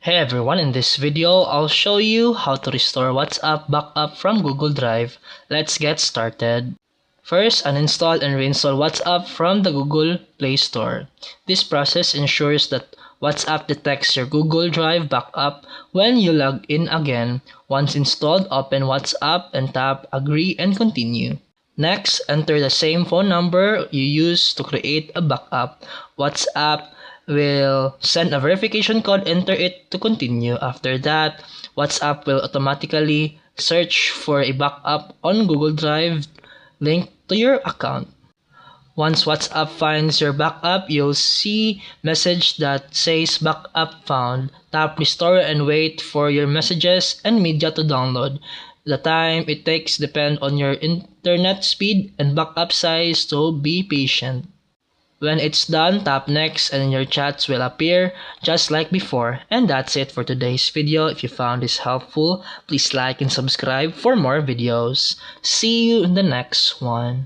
Hey everyone, in this video, I'll show you how to restore WhatsApp backup from Google Drive. Let's get started. First, uninstall and reinstall WhatsApp from the Google Play Store. This process ensures that WhatsApp detects your Google Drive backup when you log in again. Once installed, open WhatsApp and tap Agree and Continue. Next, enter the same phone number you used to create a backup. WhatsApp will send a verification code, enter it to continue. After that, WhatsApp will automatically search for a backup on Google Drive linked to your account. Once WhatsApp finds your backup, you'll see message that says backup found. Tap restore and wait for your messages and media to download. The time it takes depends on your internet speed and backup size, so be patient. When it's done, tap next and your chats will appear just like before. And that's it for today's video. If you found this helpful, please like and subscribe for more videos. See you in the next one.